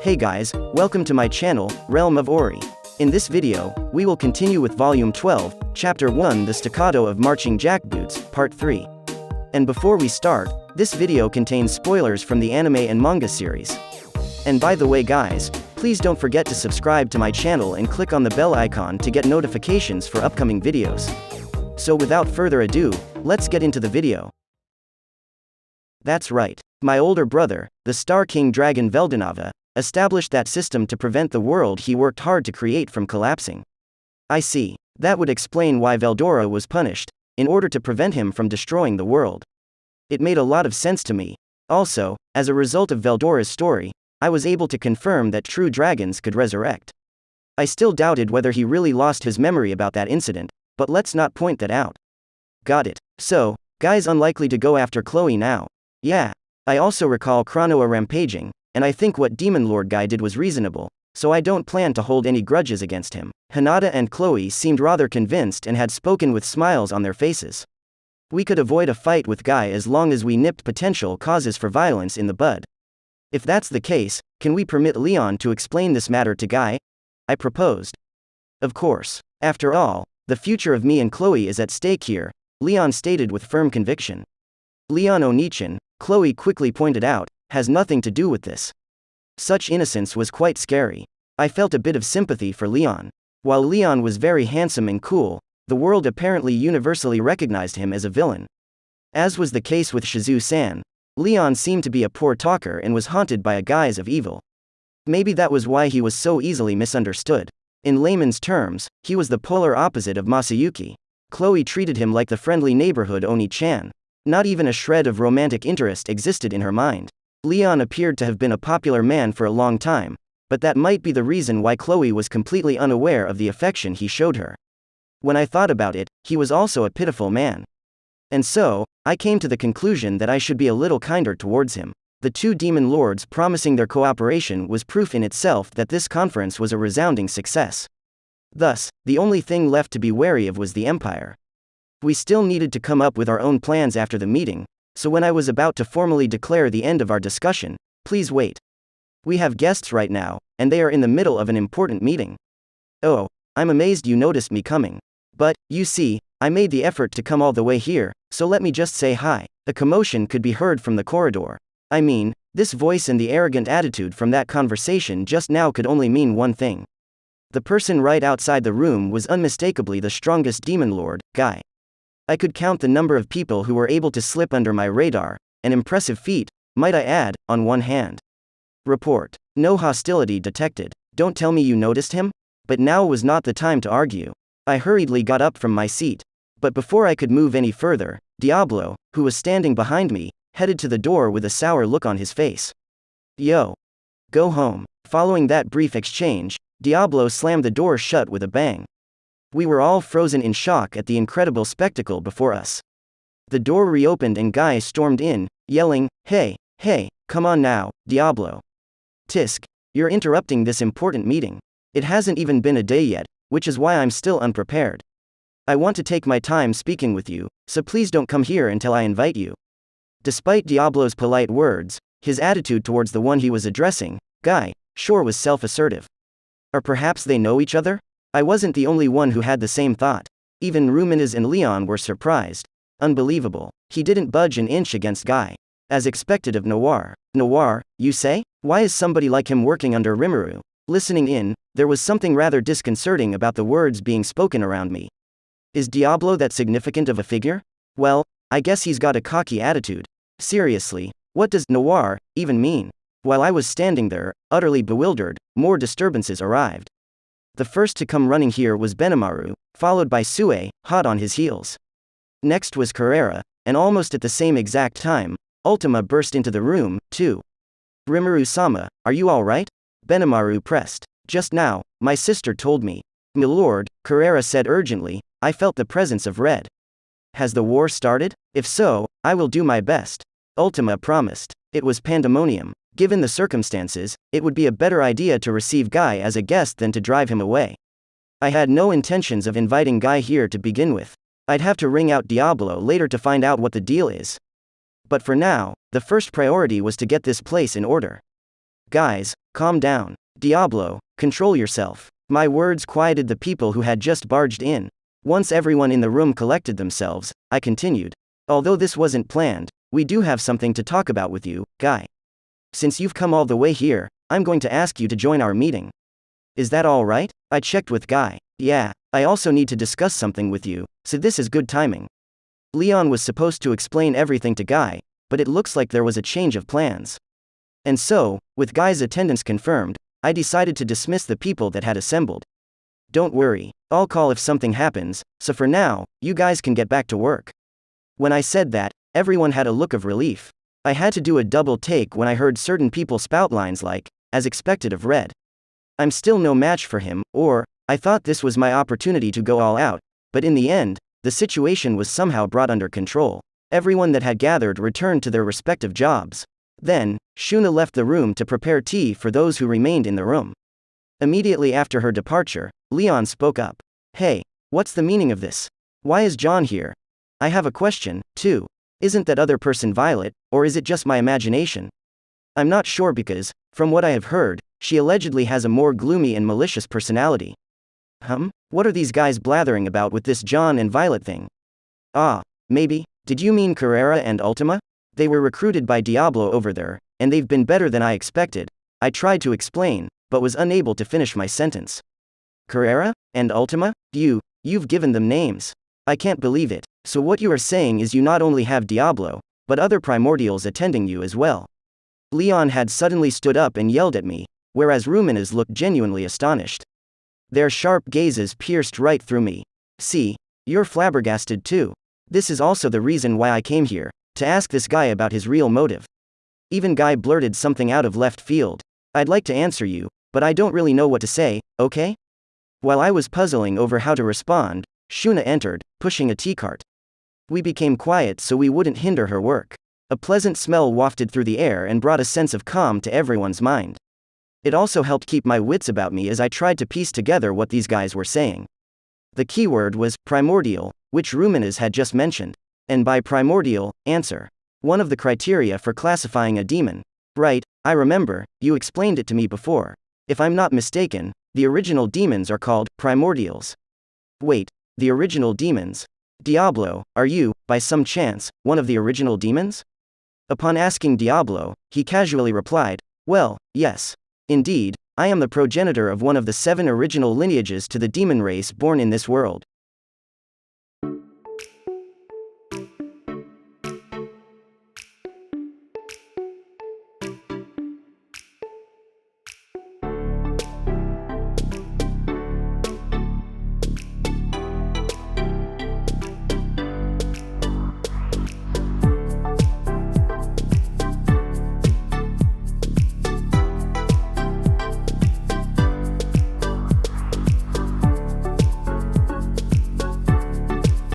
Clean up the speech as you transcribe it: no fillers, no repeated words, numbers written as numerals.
Hey guys, welcome to my channel, Realm of Ori. In this video, we will continue with Volume 12, Chapter 1 The Staccato of Marching Jackboots, Part 3. And before we start, this video contains spoilers from the anime and manga series. And by the way guys, please don't forget to subscribe to my channel and click on the bell icon to get notifications for upcoming videos. So without further ado, let's get into the video. That's right. My older brother, the Star King Dragon Veldanava, established that system to prevent the world he worked hard to create from collapsing. I see. That would explain why Veldora was punished, in order to prevent him from destroying the world. It made a lot of sense to me. Also, as a result of Veldora's story, I was able to confirm that true dragons could resurrect. I still doubted whether he really lost his memory about that incident, but let's not point that out. Got it. So, Guy's unlikely to go after Chloe now. Yeah. I also recall Chronoa rampaging, and I think what Demon Lord Guy did was reasonable, so I don't plan to hold any grudges against him. Hinata and Chloe seemed rather convinced and had spoken with smiles on their faces. We could avoid a fight with Guy as long as we nipped potential causes for violence in the bud. If that's the case, can we permit Leon to explain this matter to Guy? I proposed. Of course. After all, the future of me and Chloe is at stake here, Leon stated with firm conviction. Leon Onichan, Chloe quickly pointed out, has nothing to do with this. Such innocence was quite scary. I felt a bit of sympathy for Leon. While Leon was very handsome and cool, the world apparently universally recognized him as a villain. As was the case with Shizu-san, Leon seemed to be a poor talker and was haunted by a guise of evil. Maybe that was why he was so easily misunderstood. In layman's terms, he was the polar opposite of Masayuki. Chloe treated him like the friendly neighborhood Oni-chan. Not even a shred of romantic interest existed in her mind. Leon appeared to have been a popular man for a long time, but that might be the reason why Chloe was completely unaware of the affection he showed her. When I thought about it, he was also a pitiful man. And so, I came to the conclusion that I should be a little kinder towards him. The two demon lords promising their cooperation was proof in itself that this conference was a resounding success. Thus, the only thing left to be wary of was the Empire. We still needed to come up with our own plans after the meeting, so when I was about to formally declare the end of our discussion, please wait. We have guests right now, and they are in the middle of an important meeting. Oh, I'm amazed you noticed me coming. But, you see, I made the effort to come all the way here, so let me just say hi. A commotion could be heard from the corridor. I mean, this voice and the arrogant attitude from that conversation just now could only mean one thing. The person right outside the room was unmistakably the strongest demon lord, Guy. I could count the number of people who were able to slip under my radar, an impressive feat, might I add, on one hand. Report. No hostility detected. Don't tell me you noticed him? But now was not the time to argue. I hurriedly got up from my seat. But before I could move any further, Diablo, who was standing behind me, headed to the door with a sour look on his face. Yo. Go home. Following that brief exchange, Diablo slammed the door shut with a bang. We were all frozen in shock at the incredible spectacle before us. The door reopened and Guy stormed in, yelling, Hey, come on now, Diablo. Tisk, you're interrupting this important meeting. It hasn't even been a day yet, which is why I'm still unprepared. I want to take my time speaking with you, so please don't come here until I invite you. Despite Diablo's polite words, his attitude towards the one he was addressing, Guy, sure was self-assertive. Or perhaps they know each other? I wasn't the only one who had the same thought. Even Ruminas and Leon were surprised. Unbelievable. He didn't budge an inch against Guy. As expected of Noir. Noir, you say? Why is somebody like him working under Rimuru? Listening in, there was something rather disconcerting about the words being spoken around me. Is Diablo that significant of a figure? Well, I guess he's got a cocky attitude. Seriously, what does Noir even mean? While I was standing there, utterly bewildered, more disturbances arrived. The first to come running here was Benimaru, followed by Sue, hot on his heels. Next was Carrera, and almost at the same exact time, Ultima burst into the room, too. Rimuru-sama, are you alright? Benimaru pressed. Just now, my sister told me. Milord, Carrera said urgently, I felt the presence of red. Has the war started? If so, I will do my best. Ultima promised. It was pandemonium. Given the circumstances, it would be a better idea to receive Guy as a guest than to drive him away. I had no intentions of inviting Guy here to begin with. I'd have to ring out Diablo later to find out what the deal is. But for now, the first priority was to get this place in order. Guys, calm down. Diablo, control yourself. My words quieted the people who had just barged in. Once everyone in the room collected themselves, I continued. Although this wasn't planned, we do have something to talk about with you, Guy. Since you've come all the way here, I'm going to ask you to join our meeting. Is that all right? I checked with Guy. Yeah, I also need to discuss something with you, so this is good timing. Leon was supposed to explain everything to Guy, but it looks like there was a change of plans. And so, with Guy's attendance confirmed, I decided to dismiss the people that had assembled. Don't worry, I'll call if something happens, so for now, you guys can get back to work. When I said that, everyone had a look of relief. I had to do a double take when I heard certain people spout lines like, as expected of Red. I'm still no match for him, or, I thought this was my opportunity to go all out, but in the end, the situation was somehow brought under control. Everyone that had gathered returned to their respective jobs. Then, Shuna left the room to prepare tea for those who remained in the room. Immediately after her departure, Leon spoke up. Hey, what's the meaning of this? Why is John here? I have a question, too. Isn't that other person Violet, or is it just my imagination? I'm not sure because, from what I have heard, she allegedly has a more gloomy and malicious personality. What are these guys blathering about with this John and Violet thing? Ah, maybe, did you mean Carrera and Ultima? They were recruited by Diablo over there, and they've been better than I expected. I tried to explain, but was unable to finish my sentence. Carrera? And Ultima? You've given them names. I can't believe it. So what you are saying is you not only have Diablo, but other Primordials attending you as well. Leon had suddenly stood up and yelled at me, whereas Ruminas looked genuinely astonished. Their sharp gazes pierced right through me. See, you're flabbergasted too. This is also the reason why I came here, to ask this guy about his real motive. Even Guy blurted something out of left field. I'd like to answer you, but I don't really know what to say, okay? While I was puzzling over how to respond, Shuna entered, pushing a tea cart. We became quiet so we wouldn't hinder her work. A pleasant smell wafted through the air and brought a sense of calm to everyone's mind. It also helped keep my wits about me as I tried to piece together what these guys were saying. The keyword was primordial, which Ruminas had just mentioned. And by primordial, answer. One of the criteria for classifying a demon. Right, I remember, you explained it to me before. If I'm not mistaken, the original demons are called primordials. Wait, the original demons? Diablo, are you, by some chance, one of the original demons? Upon asking Diablo, he casually replied, well, yes. Indeed, I am the progenitor of one of the 7 original lineages to the demon race born in this world.